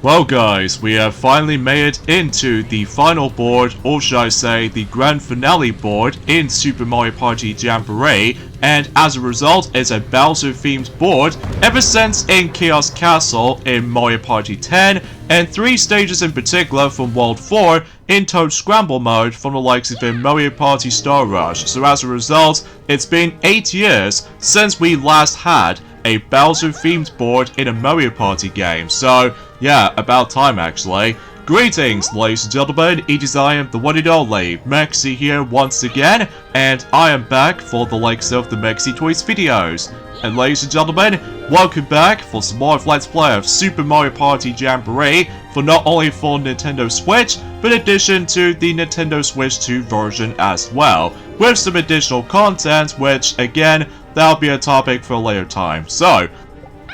Well guys, we have finally made it into the final board, or should I say the grand finale board in Super Mario Party Jamboree, and as a result it's a Bowser themed board ever since in Chaos Castle in Mario Party 10, and 3 stages in particular from World 4 in Toad Scramble mode from the likes of in Mario Party Star Rush. So as a result, it's been 8 years since we last had a Bowser themed board in a Mario Party game. So yeah, about time actually. Greetings ladies and gentlemen, it is I am the one and only Mexi here once again, and I am back for the likes of the Mexi Toys videos. And ladies and gentlemen, welcome back for some more of Let's Play of Super Mario Party Jamboree for not only for Nintendo Switch, but in addition to the Nintendo Switch 2 version as well, with some additional content which, again, that'll be a topic for a later time. So,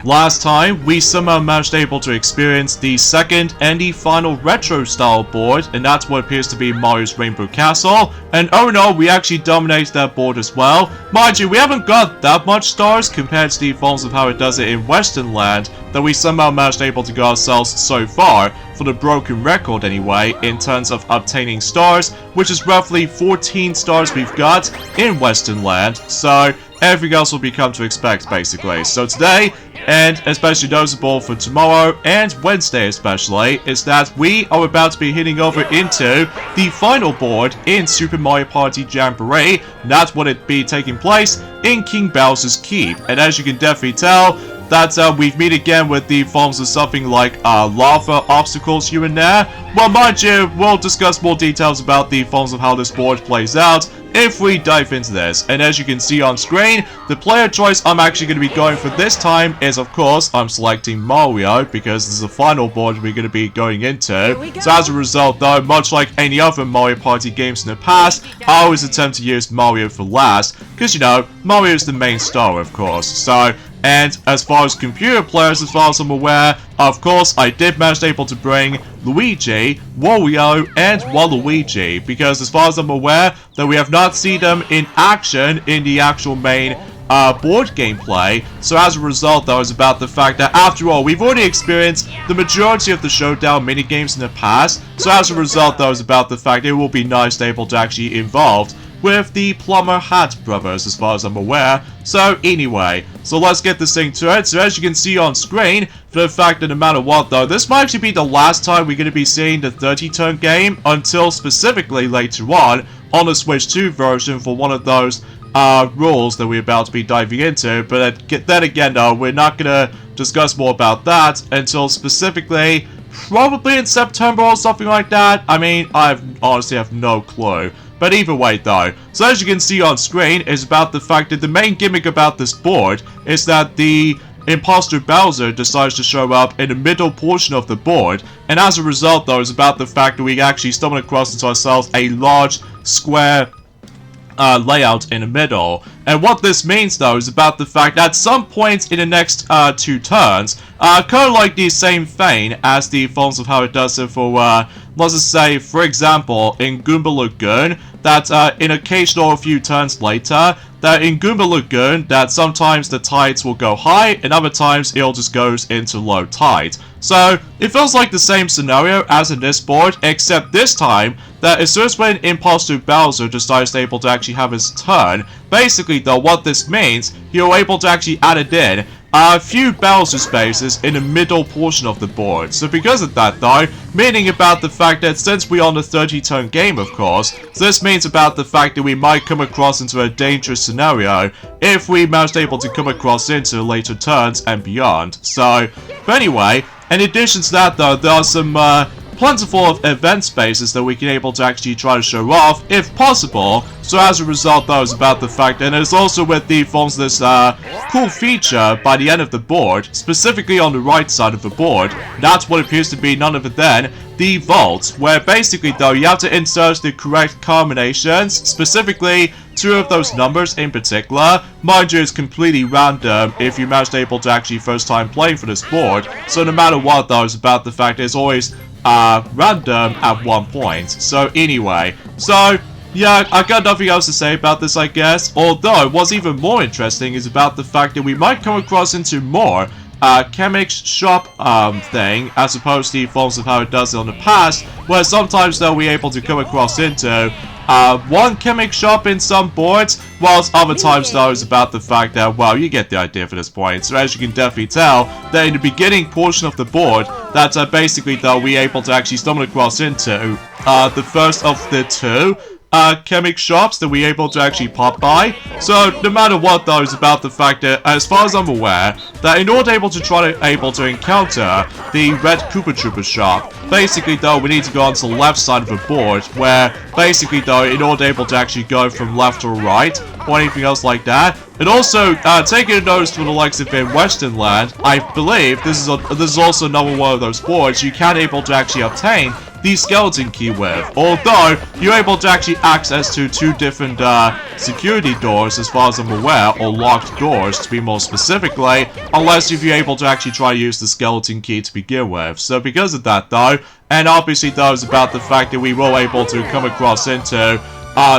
last time, we somehow managed able to experience the second and the final retro-style board, and that's what appears to be Mario's Rainbow Castle, and oh no, we actually dominated that board as well. Mind you, we haven't got that much stars compared to the forms of how it does it in Western Land, that we somehow managed able to get ourselves so far, for the broken record anyway, in terms of obtaining stars, which is roughly 14 stars we've got in Western Land, so everything else will be come to expect basically. So today, and especially noticeable for tomorrow and Wednesday especially, is that we are about to be heading over into the final board in Super Mario Party Jamboree. That's what it be taking place in King Bowser's Keep. And as you can definitely tell, that we've met again with the forms of something like lava obstacles here and there. Well, mind you, we'll discuss more details about the forms of how this board plays out if we dive into this. And as you can see on screen, the player choice I'm actually going to be going for this time is, of course, I'm selecting Mario, because this is the final board we're going to be going into. So as a result though, much like any other Mario Party games in the past, I always attempt to use Mario for last, because you know, Mario is the main star of course. So, and as far as computer players, as far as I'm aware, of course, I did manage able to bring Luigi, Wario, and Waluigi, because as far as I'm aware, that we have not seen them in action in the actual main board gameplay. So as a result, though, is about the fact that after all, we've already experienced the majority of the Showdown minigames in the past. So as a result, though, is about the fact it will be nice to be able to actually involved with the Plumber Hat brothers, as far as I'm aware. So anyway, so let's get this thing to it. So as you can see on screen, for the fact that no matter what though, this might actually be the last time we're going to be seeing the 30-turn game, until specifically later on the Switch 2 version for one of those rules that we're about to be diving into. But then again though, we're not going to discuss more about that until specifically probably in September or something like that. I mean, I honestly have no clue. But either way though, so as you can see on screen, is about the fact that the main gimmick about this board is that the Imposter Bowser decides to show up in the middle portion of the board, and as a result though, is about the fact that we actually stumble across into ourselves a large square layout in the middle. And what this means though is about the fact that at some point in the next 2 turns, kind of like the same vein as the forms of how it does it for let's just say, for example, in Goomba Lagoon, that in occasional a few turns later, that in Goomba Lagoon, that sometimes the tides will go high, and other times it'll just goes into low tide. So, it feels like the same scenario as in this board, except this time, that as soon as when Imposter Bowser decides able to actually have his turn, basically though, what this means, you're able to actually add it in a few Bowser spaces in the middle portion of the board. So because of that though, meaning about the fact that since we're on the 30-turn game of course, so this means about the fact that we might come across into a dangerous scenario if we manage able to come across into later turns and beyond. So, but anyway, in addition to that though, there are some plentiful of event spaces that we can able to actually try to show off if possible. So as a result though, is about the fact, and it's also with the forms of this cool feature by the end of the board, specifically on the right side of the board, that's what appears to be none other than the vault, where basically though you have to insert the correct combinations, specifically 2 of those numbers in particular. Mind you, it's completely random if you manage able to actually first time playing for this board, so no matter what though, is about the fact it's always random at one point. So anyway, so yeah, I got nothing else to say about this, I guess. Although, what's even more interesting is about the fact that we might come across into more chemic shop thing, as opposed to the forms of how it does it in the past, where sometimes though we're able to come across into one chemic shop in some boards, whilst other times though is about the fact that, well, you get the idea for this point. So as you can definitely tell, that in the beginning portion of the board, that basically though we're able to actually stumble across into the first of the two chemic shops that we're able to actually pop by. So no matter what though is about the fact that, as far as I'm aware, that in order to try to encounter the red Koopa Troopa shop, basically though we need to go onto the left side of the board, where basically though in order to actually go from left to right or anything else like that. And also taking a notice from the likes of in Western Land, I believe this is also another one of those boards you can able to actually obtain the skeleton key with, although you're able to actually access to two different security doors as far as I'm aware, or locked doors to be more specifically, unless if you're able to actually try to use the skeleton key to begin with. So because of that though, and obviously though is about the fact that we were able to come across into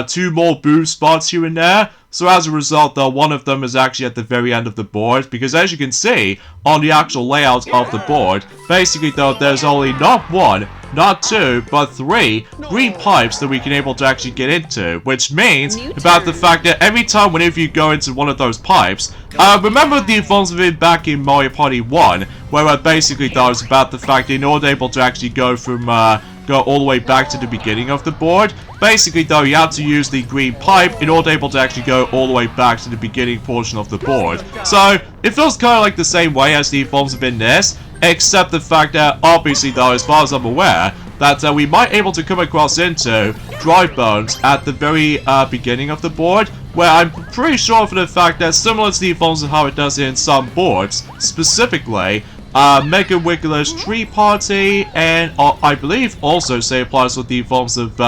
two more booth spots here and there. So as a result though, one of them is actually at the very end of the board, because as you can see on the actual layout of the board, basically though there's only not one, not two, but three green pipes that we can able to actually get into, which means about the fact that every time whenever you go into one of those pipes, remember the forms of it back in Mario Party 1, where basically though it's about the fact that in order able to actually go from go all the way back to the beginning of the board. Basically though, you have to use the green pipe in order to actually go all the way back to the beginning portion of the board. So, it feels kind of like the same way as the forms of in this, except the fact that, obviously though, as far as I'm aware, that we might able to come across into drive bones at the very beginning of the board, where I'm pretty sure for the fact that similar to the forms of how it does in some boards, specifically, Mega Wiggler's Tree Party, and I believe also say applies with the forms of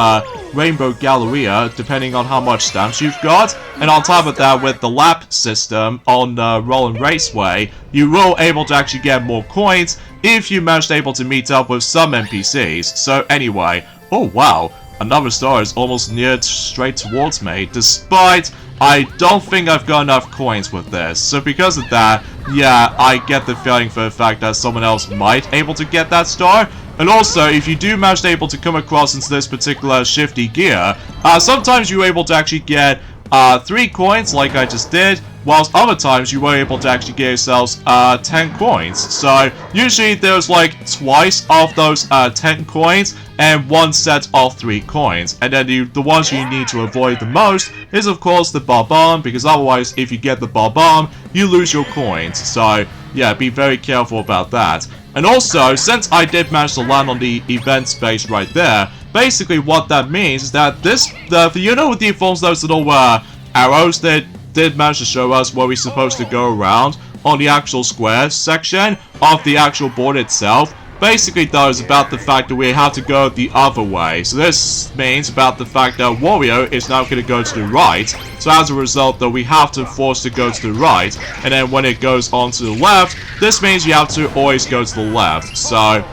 Rainbow Galleria, depending on how much stamps you've got. And on top of that, with the lap system on Roland Raceway, you will able to actually get more coins if you manage to able to meet up with some NPCs. So anyway, oh wow, another star is almost near straight towards me, despite I don't think I've got enough coins with this. So because of that, yeah, I get the feeling for the fact that someone else might able to get that star. And also, if you do manage to able to come across into this particular shifty gear, sometimes you're able to actually get 3 coins like I just did, whilst other times you were able to actually get yourselves 10 coins. So usually there's like twice of those 10 coins and one set of 3 coins. And then the ones you need to avoid the most is of course the Bob-omb, because otherwise if you get the Bob-omb, you lose your coins. So yeah, be very careful about that. And also, since I did manage to land on the event space right there, basically what that means is that you know with the forms those little arrows that did manage to show us where we're supposed to go around on the actual square section of the actual board itself, basically though is about the fact that we have to go the other way. So this means about the fact that Wario is now going to go to the right. So as a result though, we have to force to go to the right, and then when it goes on to the left, this means you have to always go to the left. So,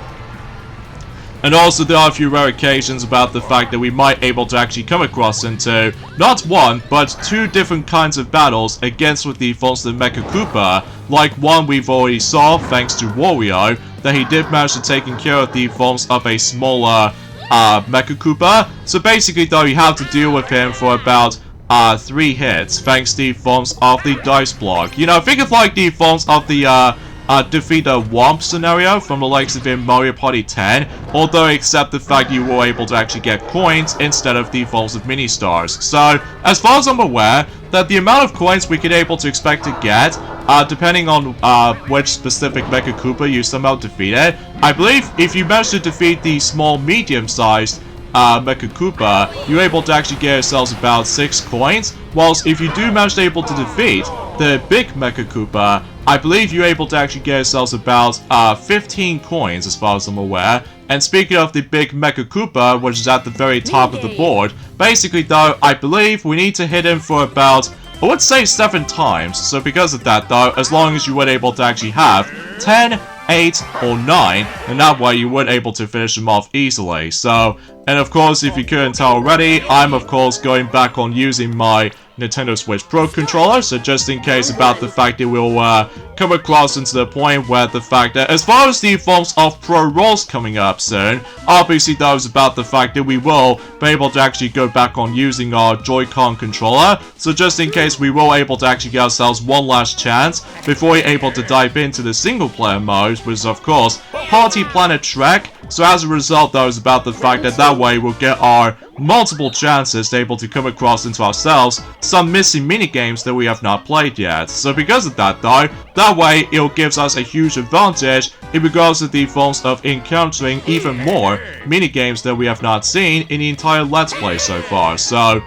and also there are a few rare occasions about the fact that we might able to actually come across into not one, but 2 different kinds of battles against with the False Mecha Koopa, like one we've already saw thanks to Wario, that he did manage to take care of the forms of a smaller Mecha Koopa. So basically though, you have to deal with him for about 3 hits, thanks to the forms of the dice block. You know, think of like the forms of the defeat a Womp scenario from the likes of in Mario Party 10, although except the fact you were able to actually get coins instead of the forms of mini stars. So, as far as I'm aware, that the amount of coins we could able to expect to get, depending on which specific Mecha Koopa you somehow defeated, I believe if you manage to defeat the small medium-sized Mecha Koopa, you're able to actually get yourselves about 6 coins, whilst if you do manage to able to defeat the big Mecha Koopa, I believe you're able to actually get yourselves about 15 coins as far as I'm aware. And speaking of the big Mecha Koopa, which is at the very top of the board, basically though, I believe we need to hit him for about, I would say 7 times. So because of that though, as long as you were able to actually have 10, 8, or 9, and that way you weren't able to finish them off easily. So, and of course, if you couldn't tell already, I'm of course going back on using my Nintendo Switch Pro controller, so just in case about the fact that we'll come across into the point where the fact that as far as the forms of Pro Rolls coming up soon, obviously that was about the fact that we will be able to actually go back on using our Joy-Con controller, so just in case we will able to actually get ourselves one last chance before we're able to dive into the single player mode, which is of course Party Planet Trek. So as a result though, is about the fact that that way we'll get our multiple chances to able to come across into ourselves some missing minigames that we have not played yet. So because of that though, that way it gives us a huge advantage in regards to the forms of encountering even more minigames that we have not seen in the entire Let's Play so far. So,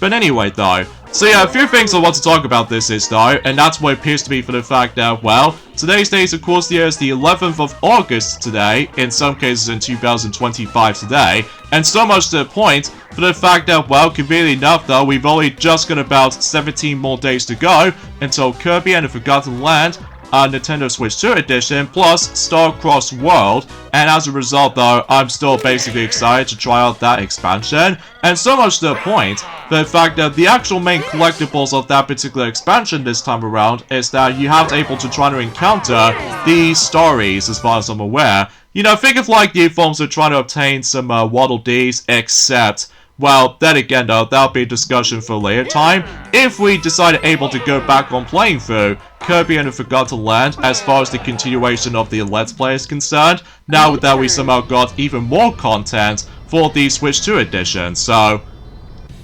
but anyway though, so yeah, a few things I want to talk about this is though, and that's what it appears to be for the fact that, well, today's date of course the is the 11th of August today, in some cases in 2025 today, and so much to the point for the fact that, well, conveniently enough though, we've only just got about 17 more days to go until Kirby and the Forgotten Land Nintendo Switch 2 edition plus Star-Crossed World, and as a result though, I'm still basically excited to try out that expansion, and so much to the point, the fact that the actual main collectibles of that particular expansion this time around is that you have to able to try to encounter the stories, as far as I'm aware. You know, think of like the forms of trying to obtain some Waddle Dees, except, well, then again though, that'll be a discussion for a later time. If we decide able to go back on playing through Kirby and the Forgotten Land as far as the continuation of the Let's Play is concerned, now that we somehow got even more content for the Switch 2 edition, so...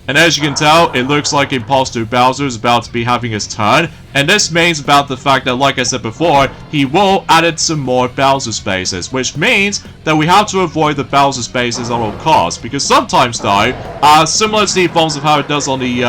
And as you can tell, it looks like Imposter Bowser is about to be having his turn, and this means about the fact that, like I said before, he will add some more Bowser spaces, which means that we have to avoid the Bowser spaces at all costs, because sometimes though, similar to the forms of how it does on the,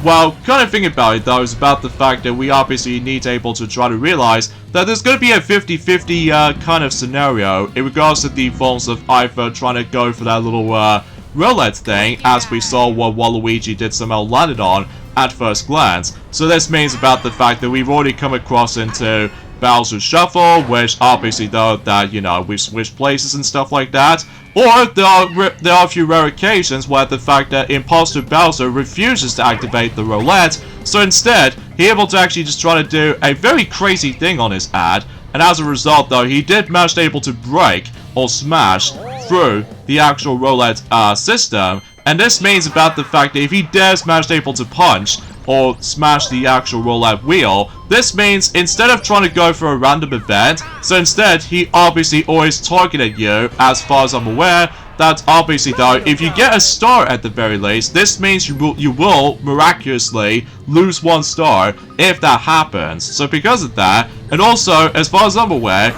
well, kind of thing about it though is about the fact that we obviously need to able to try to realize that there's going to be a 50-50 kind of scenario in regards to the forms of either trying to go for that little, roulette thing, as we saw what Waluigi did somehow landed on at first glance. So this means about the fact that we've already come across into Bowser's Shuffle, which obviously though that, you know, we've switched places and stuff like that. Or there are a few rare occasions where the fact that Imposter Bowser refuses to activate the roulette, so instead he's able to actually just try to do a very crazy thing on his ad, and as a result though, he did manage to able to break or smash through the actual roulette system, and this means about the fact that if he dares manage able to punch or smash the actual roulette wheel, this means instead of trying to go for a random event, so instead he obviously always targeted you, as far as I'm aware. That obviously though, if you get a star at the very least, this means you will miraculously lose 1 star if that happens. So because of that, and also as far as I'm aware,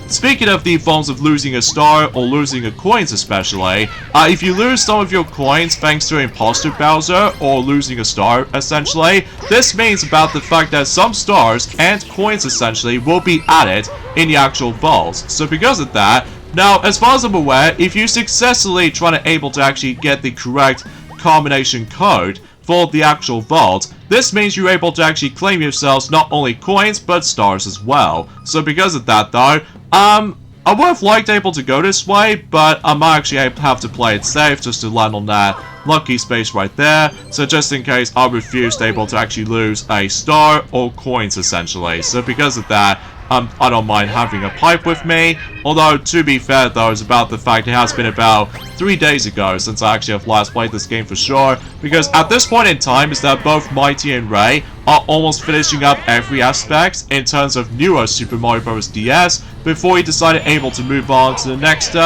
speaking of the forms of losing a star or losing a coins especially, if you lose some of your coins thanks to Imposter Bowser or losing a star essentially, this means about the fact that some stars and coins essentially will be added in the actual vaults. So because of that, now as far as I'm aware, if you successfully try to able to actually get the correct combination code for the actual vault, this means you're able to actually claim yourselves not only coins but stars as well. So because of that though, I would have liked able to go this way, but I might actually have to play it safe just to land on that lucky space right there. So just in case I refuse to able to actually lose a star or coins essentially. So because of that, I don't mind having a pipe with me. Although, to be fair though, it's about the fact it has been about 3 days ago since I actually have last played this game for sure. Because at this point in time, is that both Mighty and Ray are almost finishing up every aspect in terms of newer Super Mario Bros. DS before he decided able to move on to the next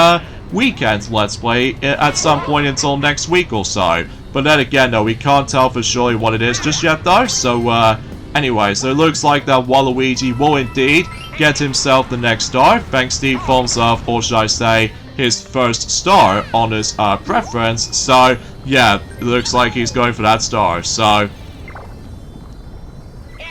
weekend Let's Play at some point until next week or so. But then again though, we can't tell for sure what it is just yet though, so anyway, so it looks like that Waluigi will indeed get himself the next star, thanks to the forms of, or should I say, his first star on his preference. So yeah, it looks like he's going for that star, so...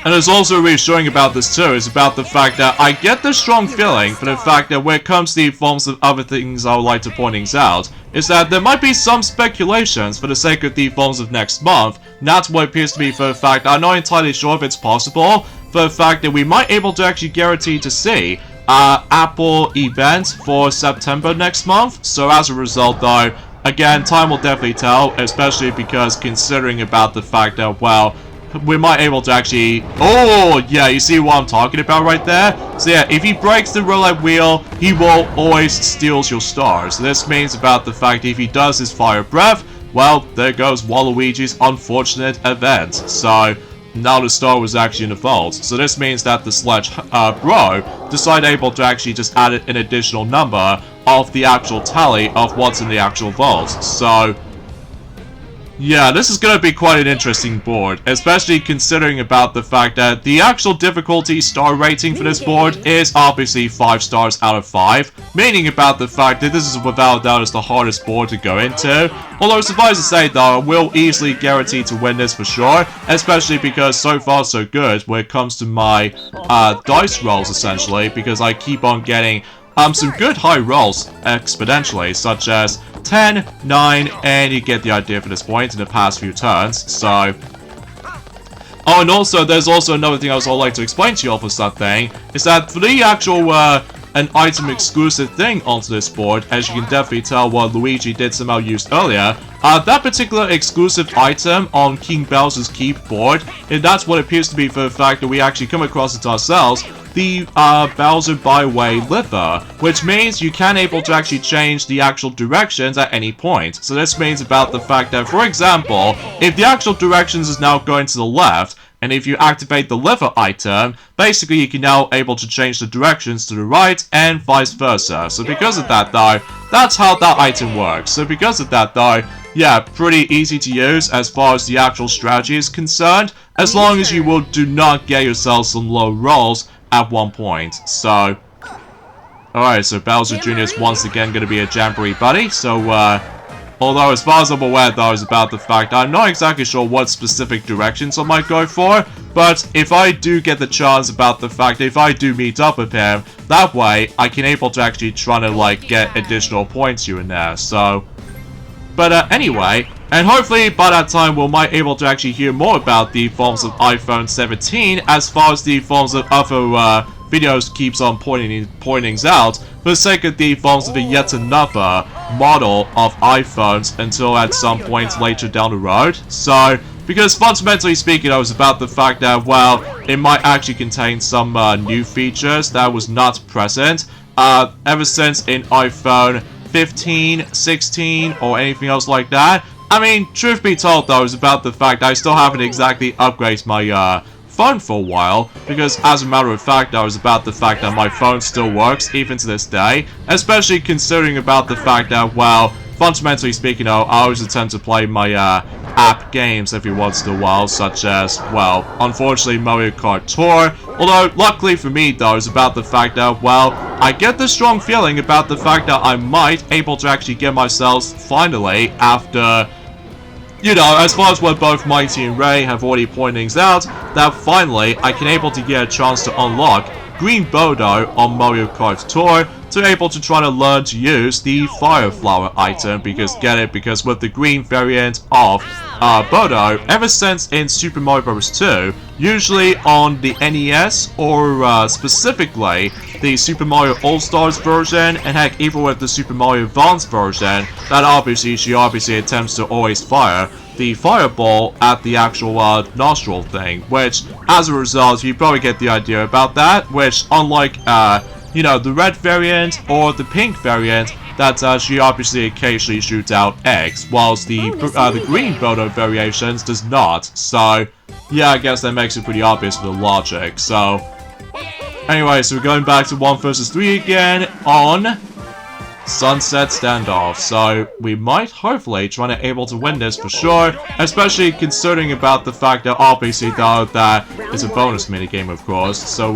And there's also reassuring about this too, is about the fact that I get the strong feeling for the fact that when it comes to the forms of other things I would like to point out, is that there might be some speculations for the sake of the forms of next month, and that's what it appears to be for the fact I'm not entirely sure if it's possible, for the fact that we might able to actually guarantee to see Apple event for September next month. So as a result though, again, time will definitely tell, especially because considering about the fact that, well, we might able to actually... Oh, yeah, you see what I'm talking about right there? So yeah, if he breaks the roulette wheel, he will always steal your stars. This means about the fact that if he does his fire breath, well, there goes Waluigi's unfortunate event. So now the star was actually in the vault. So this means that the Sledge Bro decided able to actually just add an additional number of the actual tally of what's in the actual vault. So yeah, this is going to be quite an interesting board, especially considering about the fact that the actual difficulty star rating for this board is obviously 5 stars out of 5, meaning about the fact that this is without a doubt is the hardest board to go into. Although suffice to say though, I will easily guarantee to win this for sure, especially because so far so good when it comes to my dice rolls essentially, because I keep on getting some good high rolls exponentially, such as 10, 9, and you get the idea for this point in the past few turns, so... Oh, and also, there's also another thing I would like to explain to you all for something, is that for the actual, an item exclusive thing onto this board, as you can definitely tell what Luigi did somehow use earlier, that particular exclusive item on King Bowser's Keep board, and that's what appears to be for the fact that we actually come across it ourselves, the Bowser Byway lever, which means you can able to actually change the actual directions at any point. So this means about the fact that, for example, if the actual directions is now going to the left, and if you activate the lever item, basically you can now able to change the directions to the right and vice versa. So because of that though, that's how that item works. So because of that though, yeah, pretty easy to use as far as the actual strategy is concerned, as long as you do not get yourself some low rolls at one point. So alright, so Bowser Jr. is once again going to be a Jamboree buddy. So although as far as I'm aware though is about the fact I'm not exactly sure what specific directions I might go for, but if I do get the chance about the fact that if I do meet up with him, that way I can able to actually try to like get additional points here and there. So but anyway, and hopefully by that time we might able to actually hear more about the forms of iPhone 17 as far as the forms of other videos keeps on pointings out for the sake of the forms of yet another model of iPhones until at some point later down the road. So because fundamentally speaking, I was about the fact that, well, it might actually contain some new features that was not present ever since in iPhone 15, 16, or anything else like that. I mean, truth be told though, is about the fact I still haven't exactly upgraded my phone for a while, because as a matter of fact, I was about the fact that my phone still works even to this day, especially considering about the fact that, well, fundamentally speaking, I always attempt to play my app games every once in a while, such as, well, unfortunately Mario Kart Tour. Although, luckily for me though, is about the fact that, well, I get the strong feeling about the fact that I might able to actually get myself finally after, you know, as far as what both Mighty and Ray have already pointed out, that finally I can able to get a chance to unlock Green Bodo on Mario Kart Tour to able to try to learn to use the Fire Flower item, because because with the green variant of Bodo, ever since in Super Mario Bros. 2, usually on the NES or specifically the Super Mario All-Stars version, and heck even with the Super Mario Advance version, that obviously she attempts to always fire the fireball at the actual nostril thing, which as a result you probably get the idea about that, which unlike you know, the red variant or the pink variant, that she obviously occasionally shoots out eggs, whilst the green Bodo variations does not. So yeah, I guess that makes it pretty obvious for the logic. So anyway, so we're going back to 1 vs 3 again on Sunset Standoff. So we might hopefully try to able to win this for sure, especially considering about the fact that obviously though that is a bonus minigame, of course. So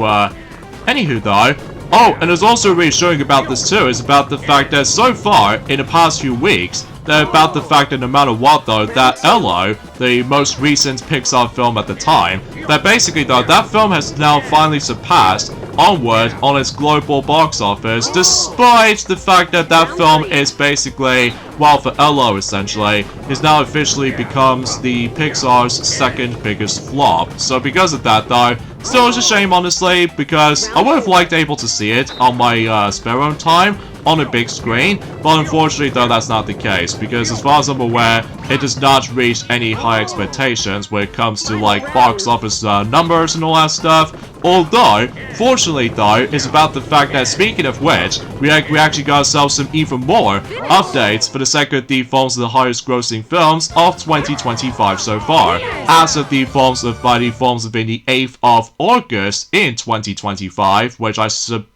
anywho though, oh, and there's also reassuring about this too, is about the fact that so far, in the past few weeks, that about the fact that no matter what though, that Elo, the most recent Pixar film at the time, that basically though, that film has now finally surpassed Onward on its global box office, despite the fact that that film is basically, well, for Elo essentially, is now officially becomes the Pixar's second biggest flop. So because of that though, still it's a shame honestly, because I would have liked able to see it on my spare own time, on a big screen, but unfortunately though that's not the case, because as far as I'm aware, it does not reach any high expectations when it comes to like box office numbers and all that stuff. Although, fortunately though, it's about the fact that speaking of which, we actually got ourselves some even more updates for the second the films of the highest grossing films of 2025 so far, as of the films of by the films of in the 8th of August in 2025, which I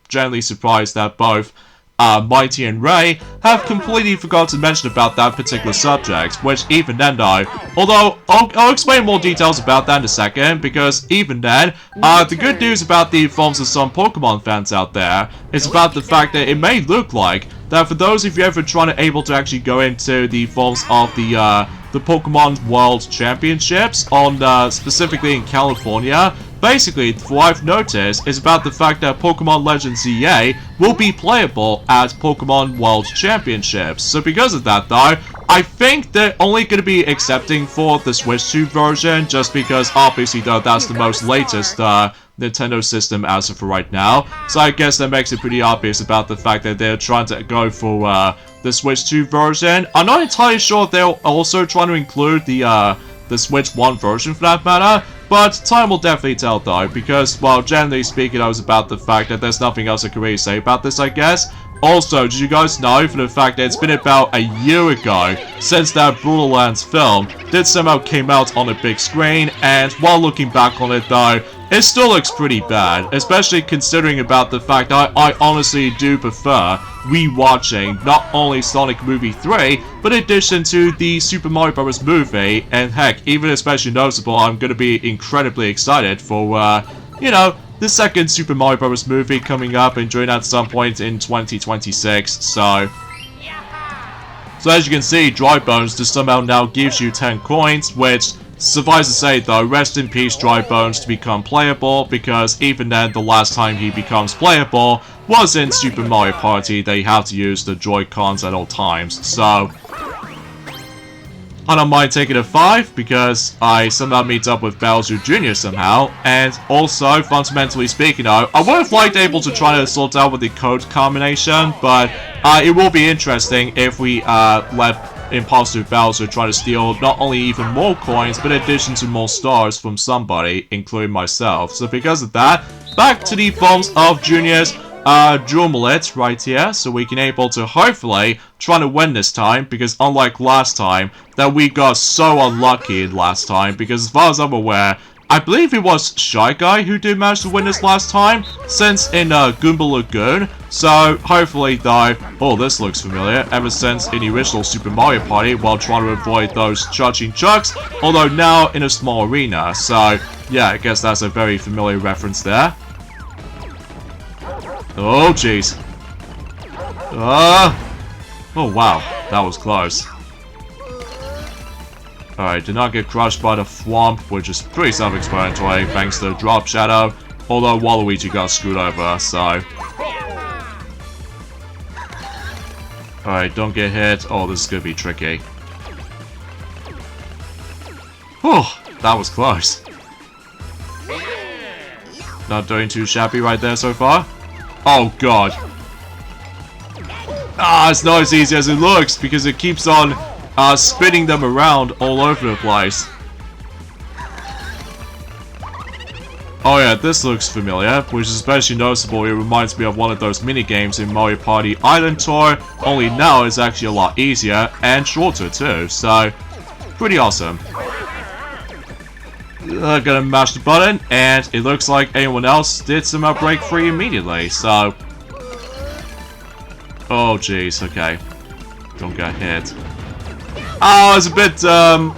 generally surprised that both Mighty and Ray have completely forgot to mention about that particular subject, which even then though, although I'll explain more details about that in a second, because even then, the good news about the films of some Pokemon fans out there is about the fact that it may look like that for those of you ever able to actually go into the forms of the Pokemon World Championships on specifically in California. Basically, what I've noticed is about the fact that Pokemon Legends ZA will be playable at Pokemon World Championships. So because of that though, I think they're only going to be accepting for the Switch 2 version, just because obviously though that's the most latest Nintendo system as of right now. So I guess that makes it pretty obvious about the fact that they're trying to go for the Switch 2 version. I'm not entirely sure if they're also trying to include the Switch 1 version for that matter, but time will definitely tell though, because, well, generally speaking, I was about the fact that there's nothing else I can really say about this, I guess. Also, did you guys know for the fact that it's been about a year ago since that Borderlands film did somehow came out on a big screen, and while looking back on it though, it still looks pretty bad, especially considering about the fact I honestly do prefer rewatching not only Sonic Movie 3, but in addition to the Super Mario Bros. Movie, and heck, even especially noticeable, I'm going to be incredibly excited for, you know, the second Super Mario Bros. Movie coming up and joining at some point in 2026, so as you can see, Dry Bones just somehow now gives you 10 coins, which, suffice to say though, rest in peace Dry Bones to become playable, because even then the last time he becomes playable was in Super Mario Party. They have to use the Joy-Cons at all times, so I don't mind taking a 5, because I somehow meet up with Bowser Jr. somehow, and also, fundamentally speaking though, I would have liked able to try to sort out with the code combination, but it will be interesting if we let Imposter Bowser try to steal not only even more coins, but in addition to more stars from somebody, including myself. So because of that, back to the forms of Junior's Jumelet right here, so we can able to hopefully try to win this time, because unlike last time, that we got so unlucky last time, because as far as I'm aware, I believe it was Shy Guy who did manage to win this last time, since in Goomba Lagoon. So hopefully though, oh this looks familiar, ever since in the original Super Mario Party while trying to avoid those charging chucks, although now in a small arena. So yeah, I guess that's a very familiar reference there. Oh jeez. Oh wow, that was close. Alright, did not get crushed by the Thwomp, which is pretty self-explanatory thanks to the Drop Shadow, although Waluigi got screwed over, so alright, don't get hit. Oh, this is gonna be tricky. Whew, that was close. Not doing too shabby right there so far. Oh god. Ah, it's not as easy as it looks, because it keeps on spinning them around all over the place. Oh yeah, this looks familiar, which is especially noticeable. It reminds me of one of those mini-games in Mario Party Island Tour, only now it's actually a lot easier and shorter too, so pretty awesome. Gonna mash the button, and it looks like anyone else did somehow break free immediately, so oh jeez, okay. Don't get hit. Oh, it's a bit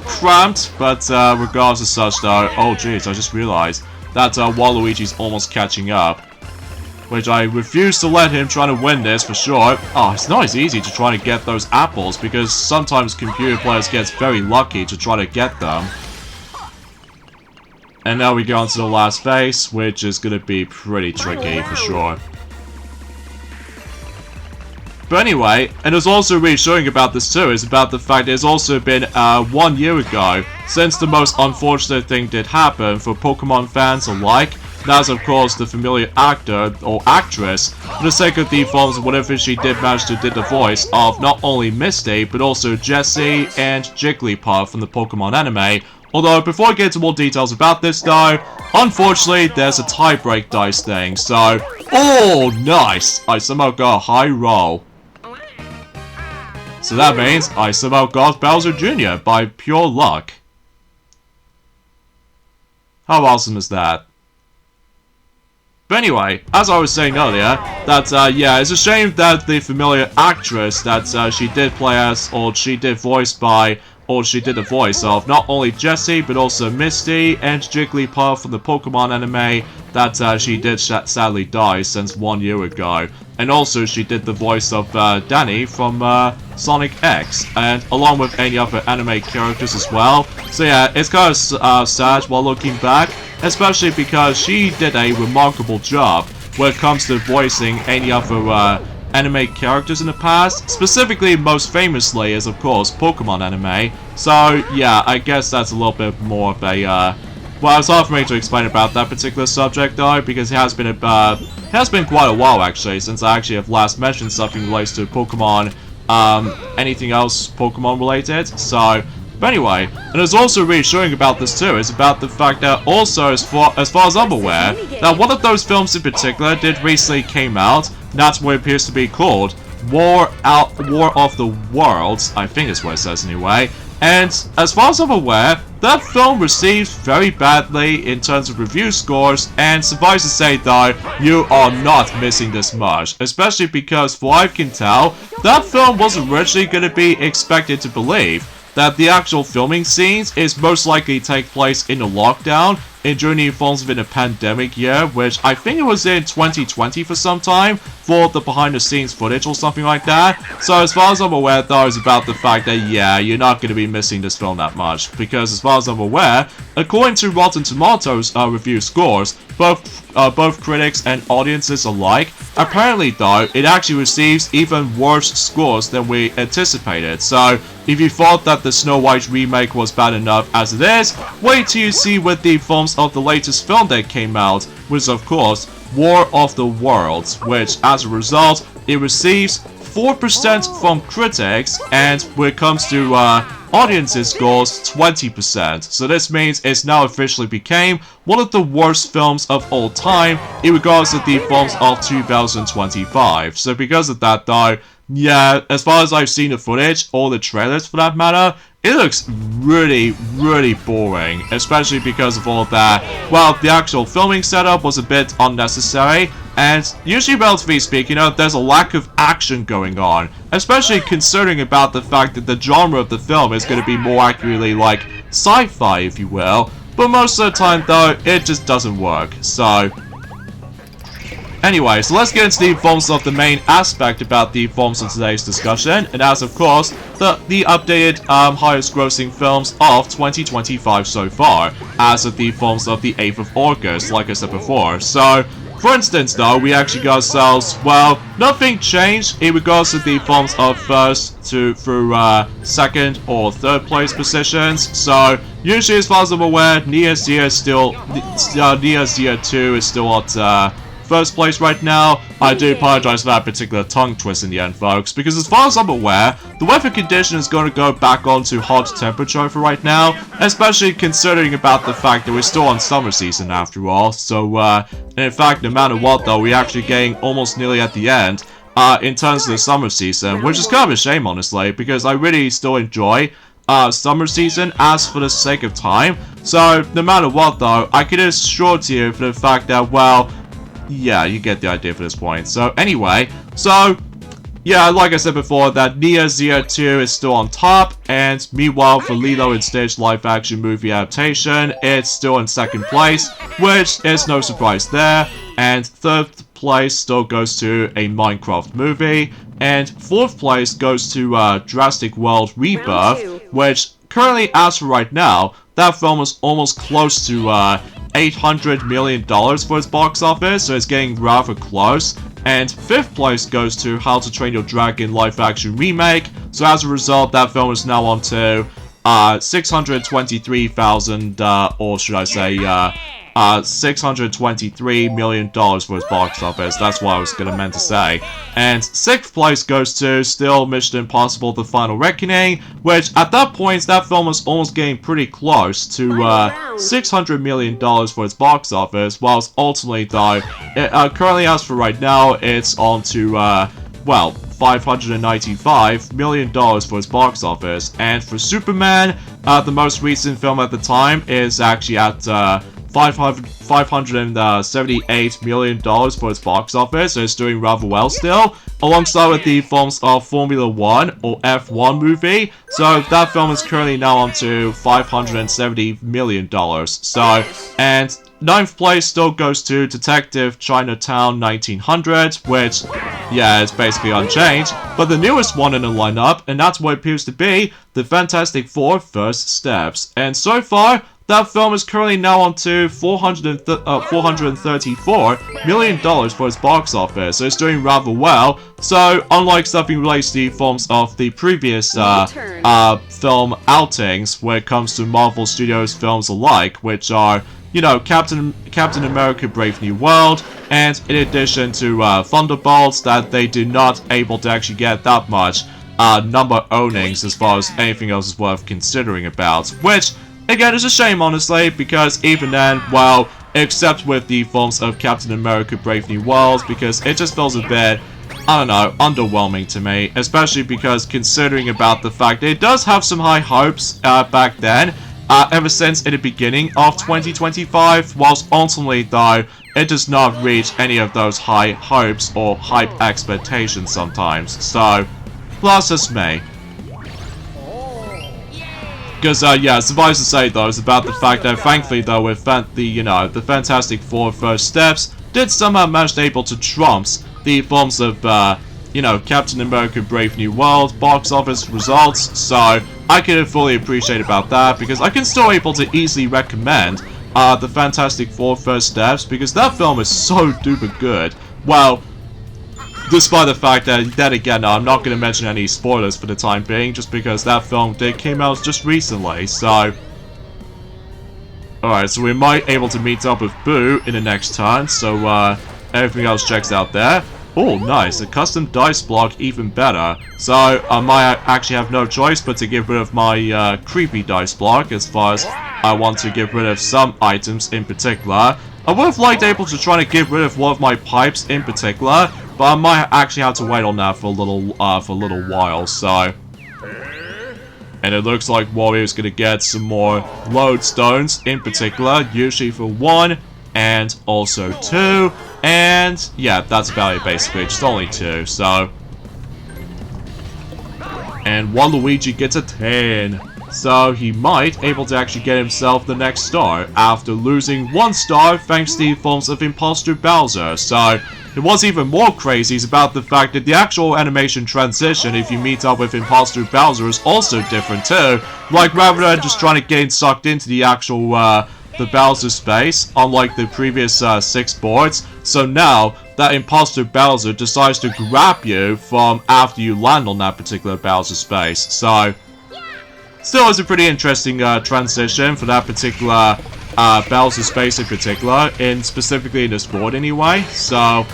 cramped, but regardless of such though, oh jeez, I just realized that Waluigi's almost catching up, which I refuse to let him try to win this for sure. Oh, it's not as easy to try to get those apples, because sometimes computer players get very lucky to try to get them. And now we go on to the last phase, which is going to be pretty tricky for sure. But anyway, and it's also reassuring about this too, is about the fact that it's also been 1 year ago since the most unfortunate thing did happen for Pokemon fans alike. that's of course the familiar actor or actress for the sake of the films and whatever she did manage to do the voice of not only Misty but also Jessie and Jigglypuff from the Pokemon anime. Although, before I get into more details about this though, unfortunately, there's a tie-break dice thing, so... Oh, nice! I somehow got a high roll. So that means I somehow got Bowser Jr. by pure luck. How awesome is that? But anyway, as I was saying earlier, that, yeah, it's a shame that the familiar actress that she did play as, or she did voice by, or she did the voice of not only Jessie, but also Misty and Jigglypuff from the Pokemon anime, that she did sadly die since 1 year ago. And also she did the voice of Danny from Sonic X, and along with any other anime characters as well. So yeah, it's kind of sad while looking back, especially because she did a remarkable job when it comes to voicing any other anime characters in the past. Specifically, most famously is of course Pokemon anime. So yeah, I guess that's a little bit more of a well, it's hard for me to explain about that particular subject though, because it has been quite a while actually since I actually have last mentioned something related to Pokemon, anything else Pokemon related. So, but anyway, and it's also reassuring about this too, is about the fact that also as far as I'm aware, that one of those films in particular did recently came out. That's what it appears to be called, War of the Worlds, I think is what it says anyway. And as far as I'm aware, that film received very badly in terms of review scores, and suffice to say though, you are not missing this much. Especially because, for what I can tell, that film was originally going to be expected to believe that the actual filming scenes is most likely take place in a lockdown and during the forms of in a pandemic year, which I think it was in 2020 for some time, for the behind the scenes footage or something like that. So as far as I'm aware though, is about the fact that yeah, you're not going to be missing this film that much, because as far as I'm aware, according to Rotten Tomatoes review scores, both critics and audiences alike, apparently though, it actually receives even worse scores than we anticipated. So if you thought that the Snow White remake was bad enough as it is, wait till you see with the films of the latest film that came out, which is of course War of the Worlds, which as a result, it receives 4% from critics, and when it comes to audiences scores, 20%. So this means it's now officially became one of the worst films of all time in regards to the films of 2025. So because of that though, yeah, as far as I've seen the footage, or the trailers for that matter, it looks really, really boring, especially because of all that. Well, the actual filming setup was a bit unnecessary, and usually, relatively speaking, there's a lack of action going on, especially considering about the fact that the genre of the film is going to be more accurately like sci-fi, if you will, but most of the time though, it just doesn't work. So anyway, so let's get into the forms of the main aspect about the forms of today's discussion, and that's of course the updated highest grossing films of 2025 so far, as of the films of the 8th of August, like I said before. So for instance though, we actually got ourselves, well, nothing changed in regards to the films of first through second or third place positions. So usually, as far as I'm aware, Nia Zia is still, Nia Zia 2 is still at first place right now. I do apologize for that particular tongue twist in the end, folks, because as far as I'm aware, the weather condition is going to go back onto hot temperature for right now, especially considering about the fact that we're still on summer season after all. So, and in fact, no matter what though, we're actually getting almost nearly at the end in terms of the summer season, which is kind of a shame honestly, because I really still enjoy summer season as for the sake of time. So, no matter what though, I can assure to you for the fact that, well, yeah, you get the idea for this point. So anyway, so yeah, like I said before, that Nia Zia 2 is still on top, and meanwhile for Lilo and Stitch live action movie adaptation, it's still in second place, which is no surprise there, and third place still goes to a Minecraft movie, and fourth place goes to Jurassic World Rebirth, which currently, as for right now, that film is almost close to $800 million for its box office, so it's getting rather close. And fifth place goes to How to Train Your Dragon live action remake, so as a result, that film is now on to 623,000, or should I say, $623 million for its box office. That's what I was meant to say. And 6th place goes to still Mission Impossible: The Final Reckoning, which at that point, that film was almost getting pretty close to $600 million for its box office, whilst ultimately, though, currently as for right now, it's on to, well, $595 million for its box office. And for Superman, the most recent film at the time is actually at $578 million for its box office, so it's doing rather well still, alongside with the films of Formula 1 or F1 movie. So that film is currently now on to $570 million. So, and 9th place still goes to Detective Chinatown 1900, which, yeah, it's basically unchanged, but the newest one in the lineup, and that's what it appears to be, The Fantastic Four: First Steps. And so far, that film is currently now on to $434 million for its box office, so it's doing rather well. So, unlike something related to the films of the previous film outings, when it comes to Marvel Studios films alike, which are, you know, Captain America: Brave New World, and in addition to Thunderbolts, that they do not able to actually get that much number ownings as far as anything else is worth considering about, which, again, is a shame, honestly, because even then, well, except with the films of Captain America: Brave New World, because it just feels a bit, I don't know, underwhelming to me, especially because considering about the fact that it does have some high hopes back then, ever since in the beginning of 2025, whilst ultimately, though, it does not reach any of those high hopes or hype expectations sometimes. So, plus it's me. Because, yeah, suffice to say, though, it's about the fact that, thankfully, though, with the Fantastic Four: First Steps did somehow manage to able to trump the films of, Captain America: Brave New World box office results, so I can fully appreciate about that, because I can still able to easily recommend the Fantastic Four: First Steps, because that film is so duper good. Well, despite the fact that, then again, I'm not going to mention any spoilers for the time being, just because that film came out just recently, so... Alright, so we might able to meet up with Boo in the next turn, so, everything else checks out there. Oh, nice, a custom dice block, even better. So, I might actually have no choice but to get rid of my, creepy dice block, as far as I want to get rid of some items in particular. I would have liked able to try to get rid of one of my pipes in particular, but I might actually have to wait on that for a little while, so... And it looks like Warrior's gonna get some more lodestones in particular, usually for 1, and also 2, and yeah, that's about it basically, just only 2, so... And Waluigi gets a 10. So he might able to actually get himself the next star after losing 1 star thanks to the films of Imposter Bowser. So And what's even more crazy is about the fact that the actual animation transition, if you meet up with Imposter Bowser, is also different too. Like, rather than just trying to get sucked into the actual, the Bowser space, unlike the previous 6 boards. So now, that Imposter Bowser decides to grab you from after you land on that particular Bowser space. So, still is a pretty interesting transition for that particular Bowser space in particular, specifically in this board anyway. So,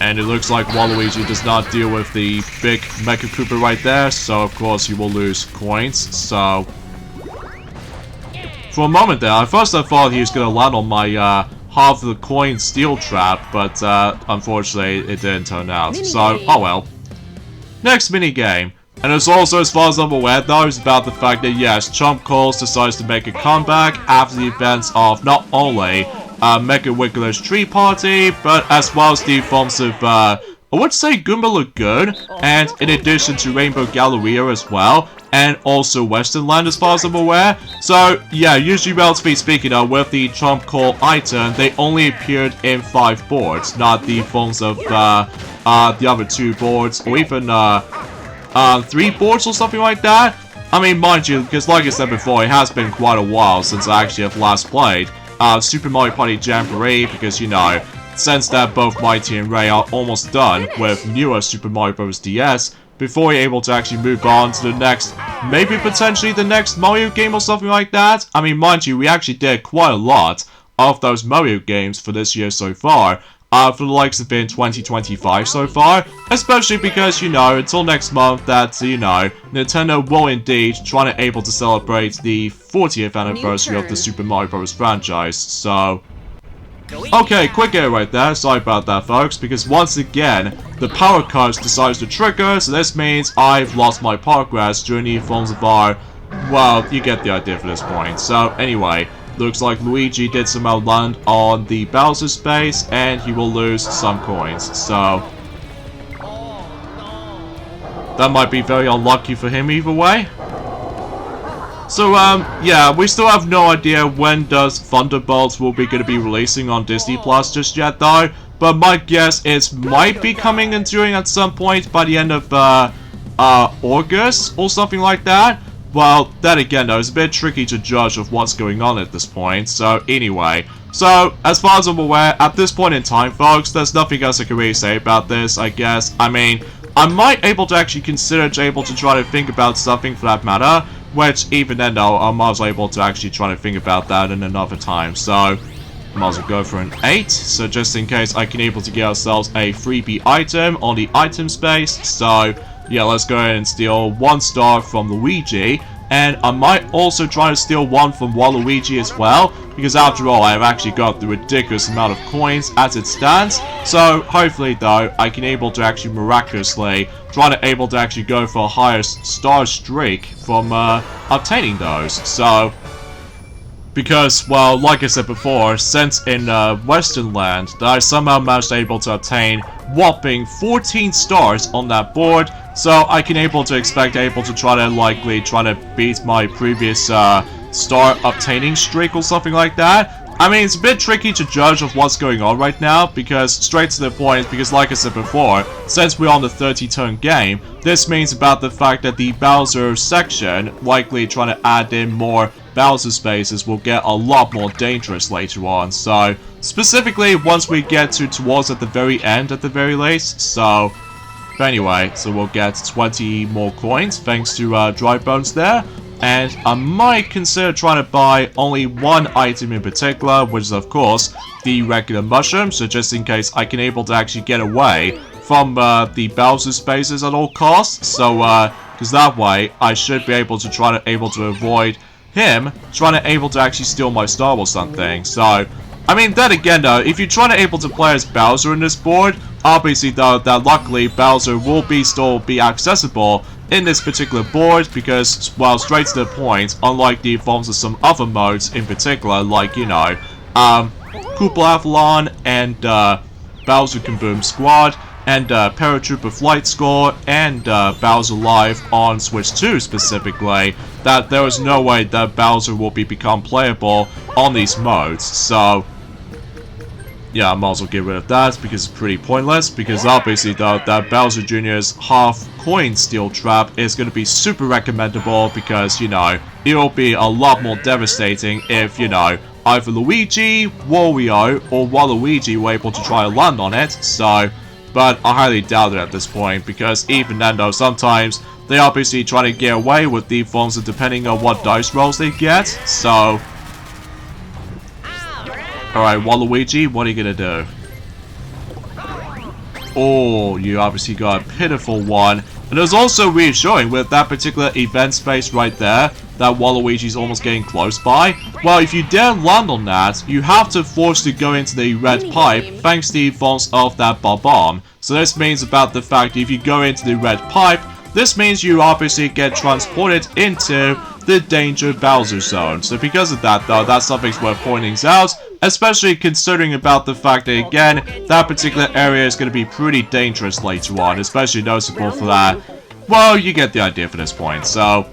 and it looks like Waluigi does not deal with the big Mecha Koopa right there, so of course you will lose coins. So, for a moment there, at first I thought he was going to land on my half of the coin steel trap, but unfortunately it didn't turn out. So, oh well. Next minigame. And it's also, as far as I'm aware, though, it's about the fact that, yes, Chump Calls decides to make a comeback after the events of not only Mecha Wiggler's Tree Party, but as well as the forms of, I would say Goomba Lagoon, and in addition to Rainbow Galleria as well, and also Western Land as far as I'm aware. So, yeah, usually relatively speaking, with the Chump Call item, they only appeared in 5 boards, not the forms of the other 2 boards, or even 3 boards or something like that. I mean, mind you, because like I said before, it has been quite a while since I actually have last played Super Mario Party Jamboree, because, you know, since that both Mighty and Ray are almost done with newer Super Mario Bros. DS, before you're able to actually move on to the next, maybe potentially the next Mario game or something like that. I mean, mind you, we actually did quite a lot of those Mario games for this year so far. For the likes of in 2025 so far, especially because, you know, until next month that, you know, Nintendo will indeed try to able to celebrate the 40th anniversary of the Super Mario Bros. Franchise, so... Okay, quick error right there, sorry about that folks, because once again, the power cut decides to trigger, so this means I've lost my progress during the forms of our... Well, you get the idea for this point, so anyway... Looks like Luigi did somehow land on the Bowser space, and he will lose some coins, so... That might be very unlucky for him either way. So, yeah, we still have no idea when does Thunderbolts will be going to be releasing on Disney Plus just yet, though. But my guess is might be coming and doing at some point by the end of, August or something like that. Well, then again though, it's a bit tricky to judge of what's going on at this point, so anyway. So, as far as I'm aware, at this point in time, folks, there's nothing else I can really say about this, I guess. I mean, I might able to actually consider able to try to think about something for that matter, which even then though, I'm also able to actually try to think about that in another time, so... I might as well go for an 8, so just in case I can able to get ourselves a freebie item on the item space, so... Yeah, let's go ahead and steal 1 star from Luigi, and I might also try to steal 1 from Waluigi as well, because after all, I have actually got the ridiculous amount of coins as it stands, so hopefully though, I can able to actually miraculously try to able to actually go for a higher star streak from obtaining those, so... Because, well, like I said before, since in Western Land, that I somehow managed able to obtain whopping 14 stars on that board, so I can able to expect able to try to beat my previous star obtaining streak or something like that. I mean, it's a bit tricky to judge of what's going on right now, because straight to the point, because like I said before, since we're on the 30-turn game, this means about the fact that the Bowser section, likely trying to add in more Bowser spaces, will get a lot more dangerous later on, so specifically once we get towards at the very end at the very least, so... But anyway, so we'll get 20 more coins thanks to Dry Bones there. And I might consider trying to buy only 1 item in particular, which is of course the regular mushroom, so just in case I can able to actually get away from the Bowser spaces at all costs, so because that way I should be able to avoid him trying to able to actually steal my star or something. So I mean, then again though, if you're trying to able to play as Bowser in this board, obviously though that luckily Bowser will still be accessible in this particular board, because, well, straight to the point, unlike the forms of some other modes in particular, like, you know, Koopa Avalon and Bowser Kaboom Squad, and Paratrooper Flight Score, and Bowser Live on Switch 2 specifically, that there is no way that Bowser will become playable on these modes, so... Yeah, I might as well get rid of that because it's pretty pointless, because obviously though that Bowser Jr.'s half coin steal trap is going to be super recommendable, because, you know, it will be a lot more devastating if, you know, either Luigi, Wario, or Waluigi were able to try to land on it, so... But I highly doubt it at this point, because even then though, sometimes they obviously try to get away with the forms of depending on what dice rolls they get, so... Alright, Waluigi, what are you gonna do? Oh, you obviously got a pitiful one. And it was also reassuring with that particular event space right there, that Waluigi's almost getting close by. Well, if you dare land on that, you have to force to go into the red pipe, thanks to the force of that bomb. So this means about the fact that if you go into the red pipe, this means you obviously get transported into the danger Bowser zone. So because of that though, that's something worth pointing out, especially considering about the fact that again, that particular area is going to be pretty dangerous later on, especially noticeable for that. Well, you get the idea for this point, so...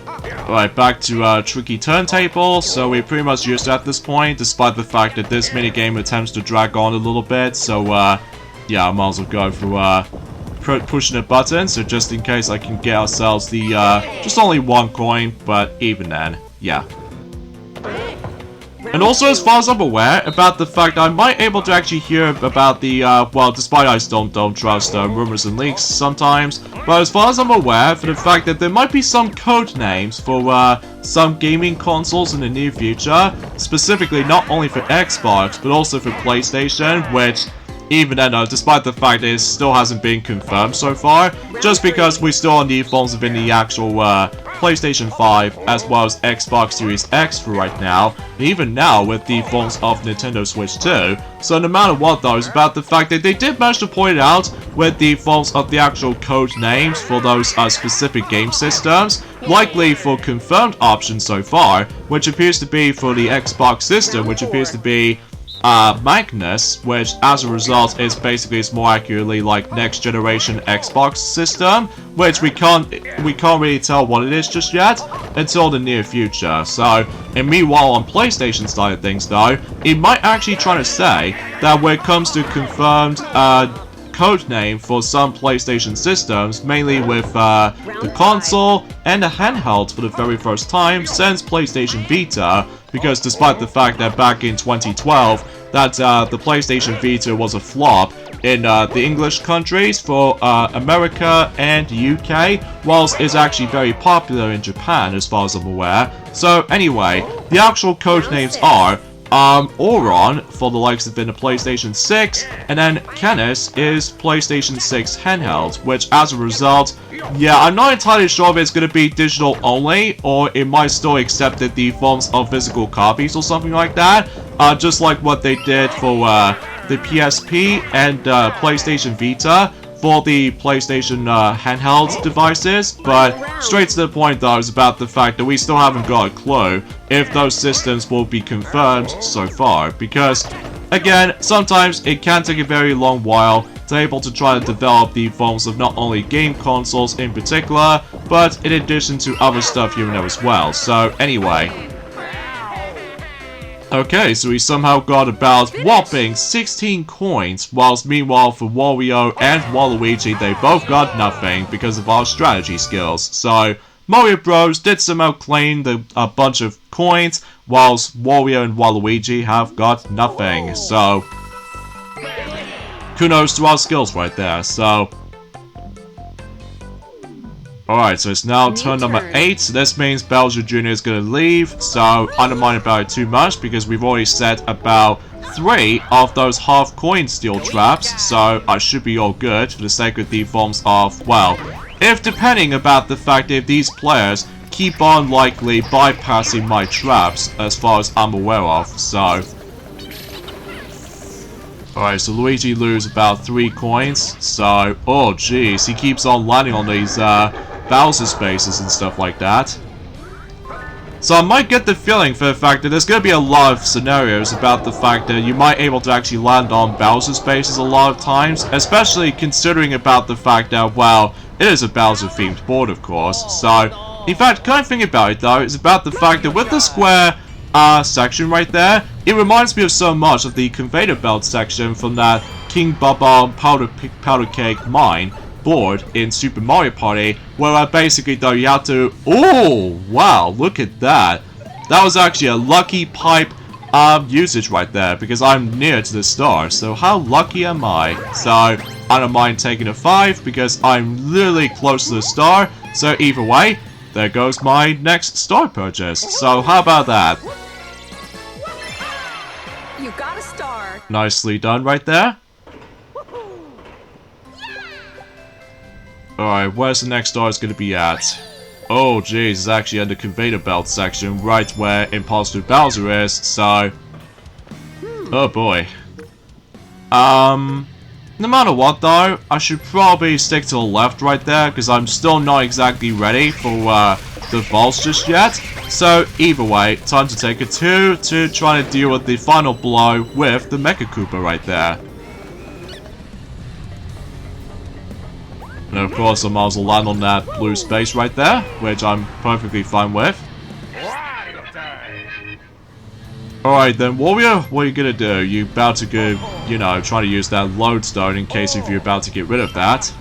Alright, back to Tricky Turntable, so we're pretty much used to at this point, despite the fact that this minigame attempts to drag on a little bit, so yeah, I might as well go for pushing a button, so just in case I can get ourselves the, just only 1 coin, but even then, yeah. And also, as far as I'm aware, about the fact I might able to actually hear about the, well, despite I still don't trust rumors and leaks sometimes, but as far as I'm aware, for the fact that there might be some code names for some gaming consoles in the near future, specifically not only for Xbox, but also for PlayStation, which, even then, despite the fact that it still hasn't been confirmed so far, just because we still need phones within the actual PlayStation 5 as well as Xbox Series X for right now, and even now with the phones of Nintendo Switch 2. So no matter what though, it's about the fact that they did manage to point it out with the phones of the actual code names for those specific game systems, likely for confirmed options so far, which appears to be for the Xbox system, which appears to be Magnus, which as a result is basically more accurately like next generation Xbox system, which we can't really tell what it is just yet until the near future. So, and meanwhile on PlayStation side of things though, it might actually try to say that when it comes to confirmed code name for some PlayStation systems, mainly with the console and the handheld for the very first time since PlayStation Vita, because despite the fact that back in 2012 that the PlayStation Vita was a flop in the English countries for America and UK, whilst it's actually very popular in Japan as far as I'm aware. So anyway, the actual code names are Auron for the likes of the PlayStation 6, and then Canis is PlayStation 6 handheld, which as a result, yeah, I'm not entirely sure if it's going to be digital only, or it might still accept the forms of physical copies or something like that, just like what they did for the PSP and PlayStation Vita for the PlayStation handheld devices. But straight to the point though is about the fact that we still haven't got a clue if those systems will be confirmed so far, because again, sometimes it can take a very long while to able to try to develop the forms of not only game consoles in particular, but in addition to other stuff here and there as well. So anyway, okay, so we somehow got about whopping 16 coins, whilst meanwhile for Wario and Waluigi they both got nothing because of our strategy skills. So Mario Bros did somehow claim a bunch of coins, whilst Wario and Waluigi have got nothing. So kudos to our skills right there. So alright, so it's now turn number 8, so this means Bowser Jr. is going to leave, so I don't mind about it too much, because we've already set about 3 of those half coin steel traps, so I should be all good for the sake of the forms of, well, if depending about the fact that if these players keep on likely bypassing my traps, as far as I'm aware of, so alright, so Luigi loses about 3 coins, so, oh jeez, he keeps on landing on these, Bowser spaces and stuff like that. So I might get the feeling for the fact that there's going to be a lot of scenarios about the fact that you might able to actually land on Bowser spaces a lot of times, especially considering about the fact that, well, it is a Bowser themed board of course. So, in fact, kind of thing about it though, is about the fact that with the square section right there, it reminds me of so much of the conveyor belt section from that King Bubba Powder Cake Mine board in Super Mario Party, where basically though you have to, oh wow, look at that. That was actually a lucky pipe usage right there, because I'm near to the star, so how lucky am I? So I don't mind taking a 5 because I'm literally close to the star, so either way, there goes my next star purchase. So how about that? You got a star. Nicely done right there. Alright, where's the next star is going to be at? Oh jeez, it's actually at the conveyor belt section, right where Imposter Bowser is, so oh boy. No matter what though, I should probably stick to the left right there, because I'm still not exactly ready for the vaults just yet. So either way, time to take a 2 to try to deal with the final blow with the Mecha Koopa right there. And of course, I might as well land on that blue space right there, which I'm perfectly fine with. Alright then, Warrior, what are you gonna do? You about to go, you know, try to use that lodestone in case if you're about to get rid of that.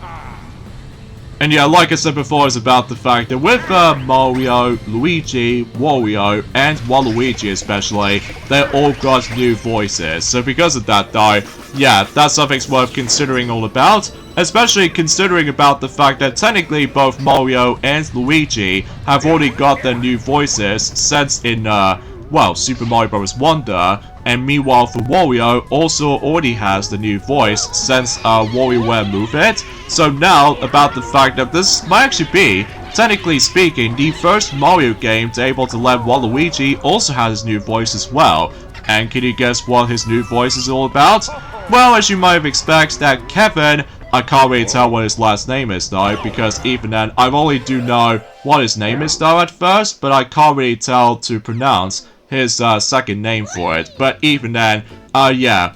And yeah, like I said before, it's about the fact that with Mario, Luigi, Wario, and Waluigi especially, they all got new voices. So because of that though, yeah, that's something's worth considering all about. Especially considering about the fact that technically both Mario and Luigi have already got their new voices since in, well, Super Mario Bros. Wonder. And meanwhile for Wario also already has the new voice since WarioWare Move It. So now about the fact that this might actually be, technically speaking, the first Mario game to able to let Waluigi also have his new voice as well. And can you guess what his new voice is all about? Well, as you might have expected, that Kevin, I can't really tell what his last name is though, because even then I only do know what his name is though at first, but I can't really tell to pronounce his second name for it. But even then, yeah,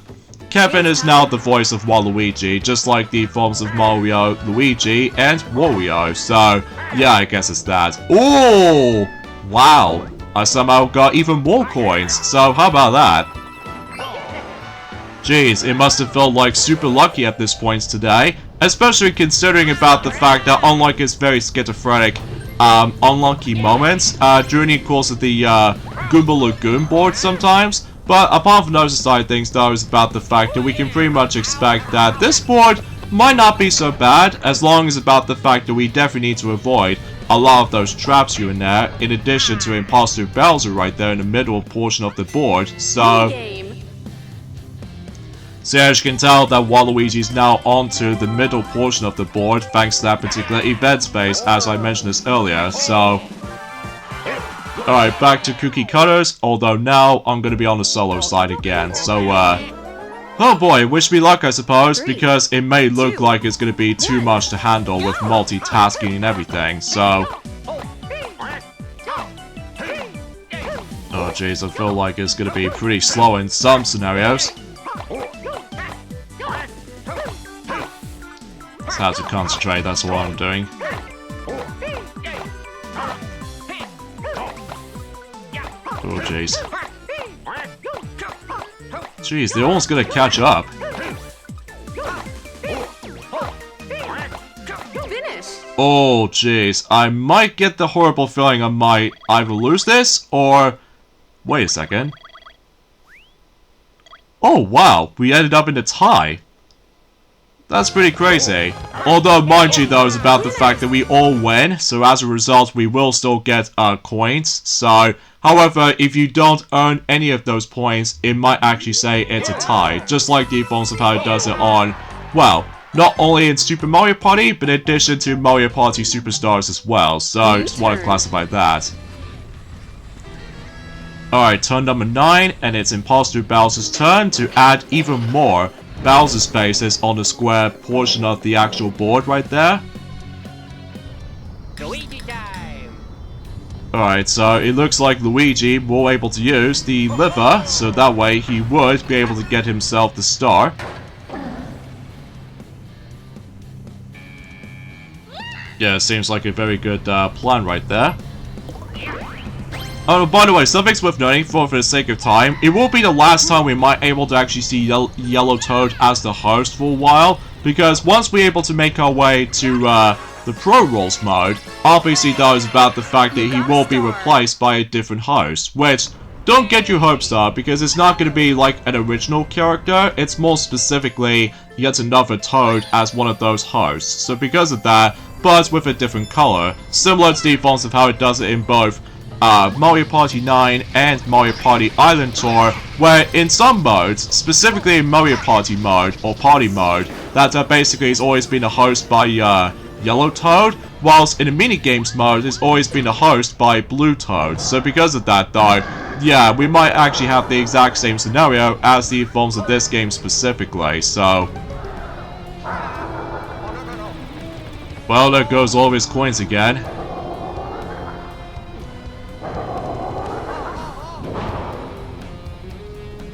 Kevin is now the voice of Waluigi, just like the forms of Mario, Luigi, and Wario. So yeah, I guess it's that. Ooh, wow! I somehow got even more coins. So how about that? Jeez, it must have felt like super lucky at this point today, especially considering about the fact that unlike his very schizophrenic, unlucky moments during the course of the Goomba Lagoon board sometimes. But apart from those side things though, is about the fact that we can pretty much expect that this board might not be so bad, as long as about the fact that we definitely need to avoid a lot of those traps here and there, in addition to Imposter Bowser right there in the middle portion of the board. So as you can tell that Waluigi's now onto the middle portion of the board thanks to that particular event space, as I mentioned this earlier. So alright, back to cookie cutters, although now I'm going to be on the solo side again. So oh boy, wish me luck I suppose, because it may look like it's going to be too much to handle with multitasking and everything. So oh jeez, I feel like it's going to be pretty slow in some scenarios. Just have to concentrate, that's what I'm doing. Oh jeez. Jeez, they're almost gonna catch up. Oh jeez, I might get the horrible feeling I might either lose this or... Wait a second. Oh wow, we ended up in a tie. That's pretty crazy. Although, mind you though, it's about the fact that we all win, so as a result we will still get coins. So, however, if you don't earn any of those points, it might actually say it's a tie. Just like the forms of how it does it on, well, not only in Super Mario Party, but in addition to Mario Party Superstars as well. So, I just want to classify that. Alright, turn number 9, and it's Imposter Bowser's turn to add even more Bowser spaces on the square portion of the actual board right there. Luigi time. Alright, so it looks like Luigi will able to use the liver, so that way he would be able to get himself the star. Yeah, seems like a very good plan right there. Oh, by the way, something's worth noting for the sake of time. It will be the last time we might able to actually see Yellow Toad as the host for a while, because once we're able to make our way to the Pro Rules mode, obviously that is about the fact that he will be replaced by a different host, which, don't get your hopes up, because it's not going to be like an original character, it's more specifically yet another Toad as one of those hosts. So because of that, but with a different color, similar to the forms of how it does it in both Mario Party 9 and Mario Party Island Tour, where in some modes, specifically in Mario Party mode or Party mode, that basically has always been a host by Yellow Toad, whilst in the minigames mode it's always been a host by Blue Toad. So because of that though, yeah, we might actually have the exact same scenario as the forms of this game specifically, so... Well, there goes all of his coins again.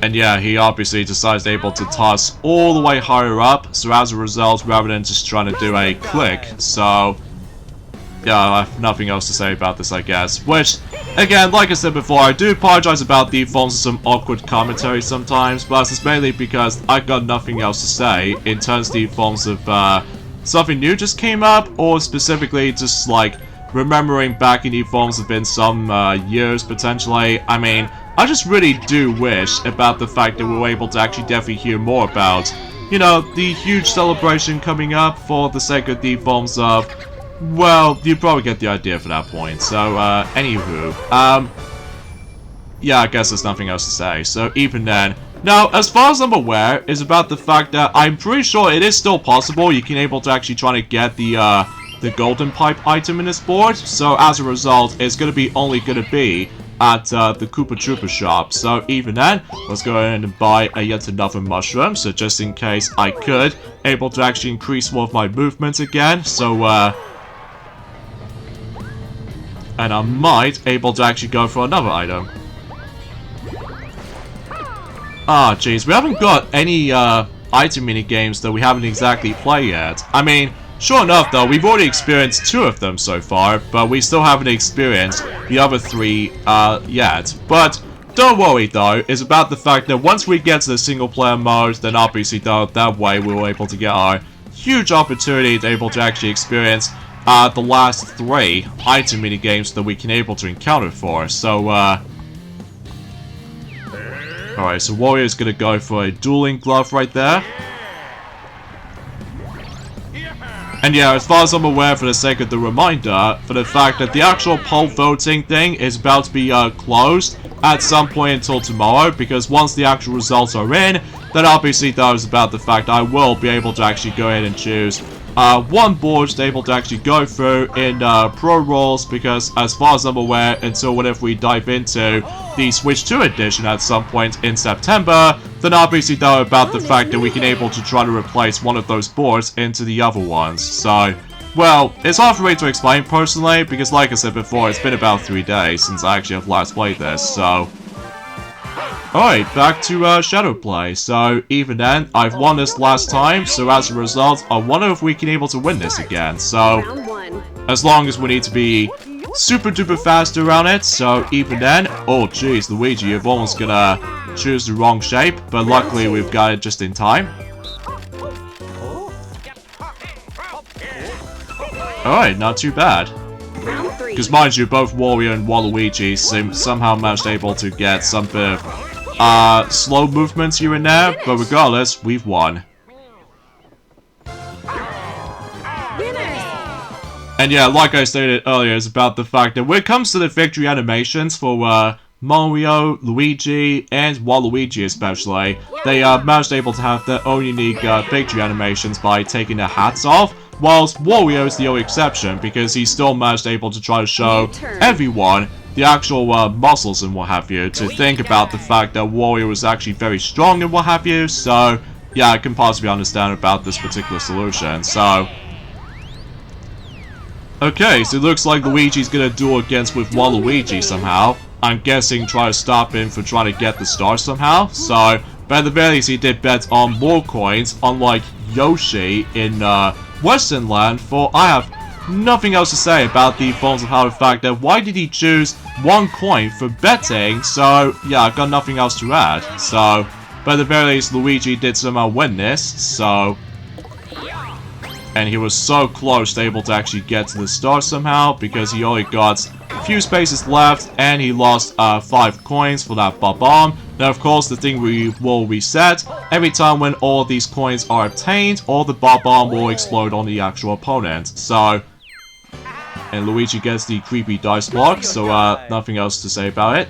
And yeah, he obviously decides able to toss all the way higher up, so as a result, rather than just trying to do a click, so... Yeah, I have nothing else to say about this, I guess. Which, again, like I said before, I do apologize about the forms of some awkward commentary sometimes, but it's mainly because I got nothing else to say in terms of the forms of, something new just came up, or specifically just like remembering back in eForms have been some years potentially. I mean, I just really do wish about the fact that we were able to actually definitely hear more about, you know, the huge celebration coming up for the sake of the forms of, well, you probably get the idea for that point. So, anywho, yeah, I guess there's nothing else to say. So, even then, now, as far as I'm aware, is about the fact that I'm pretty sure it is still possible you can able to actually try to get the golden pipe item in this board. So, as a result, it's going to be only going to be at the Koopa Troopa shop. So even then, let's go ahead and buy yet another mushroom. So just in case I could, able to actually increase more of my movement again. So and I might able to actually go for another item. Ah, jeez, we haven't got any item mini games that we haven't exactly played yet. I mean, sure enough, though, we've already experienced 2 of them so far, but we still haven't experienced the other 3 yet. But don't worry, though, it's about the fact that once we get to the single-player mode, then obviously, though, that way we were able to get our huge opportunity to able to actually experience the last 3 item mini games that we can able to encounter for. So, alright, so Warrior's gonna go for a dueling glove right there. And yeah, as far as I'm aware, for the sake of the reminder, for the fact that the actual poll voting thing is about to be closed at some point until tomorrow, because once the actual results are in, then obviously that is about the fact I will be able to actually go ahead and choose one board to able to actually go through in Pro Rules, because as far as I'm aware, until whenever we dive into the Switch 2 edition at some point in September, then obviously though about the fact that we can able to try to replace one of those boards into the other ones. So, well, it's hard for me to explain personally, because like I said before, it's been about 3 days since I actually have last played this, so... Alright, back to Shadowplay. So, even then, I've won this last time, so as a result, I wonder if we can able to win this again. So, as long as we need to be super duper fast around it, so even then... Oh, jeez, Luigi, you're almost gonna choose the wrong shape, but luckily we've got it just in time. Alright, not too bad. Because mind you, both Wario and Waluigi somehow managed able to get some bit of slow movements here and there, but regardless, we've won. And yeah, like I stated earlier, it's about the fact that when it comes to the victory animations for Mario, Luigi, and Waluigi especially, they managed able to have their own unique victory animations by taking their hats off, whilst Wario is the only exception, because he still managed able to try to show everyone the actual muscles and what have you, to think about the fact that Wario was actually very strong and what have you, so yeah, I can possibly understand about this particular solution, so... Okay, so it looks like Luigi's gonna duel against with Waluigi somehow. I'm guessing try to stop him for trying to get the star somehow, so... But at the very least, he did bet on more coins, unlike Yoshi in Western Land, for I have nothing else to say about the forms of how the fact that why did he choose 1 coin for betting, so yeah, I've got nothing else to add, so, but at the very least, Luigi did somehow win this, so, and he was so close to able to actually get to the star somehow, because he only got a few spaces left, and he lost 5 coins for that bomb. Now, of course, the thing will reset every time when all these coins are obtained, or the bomb will explode on the actual opponent. So, and Luigi gets the creepy dice block, so nothing else to say about it.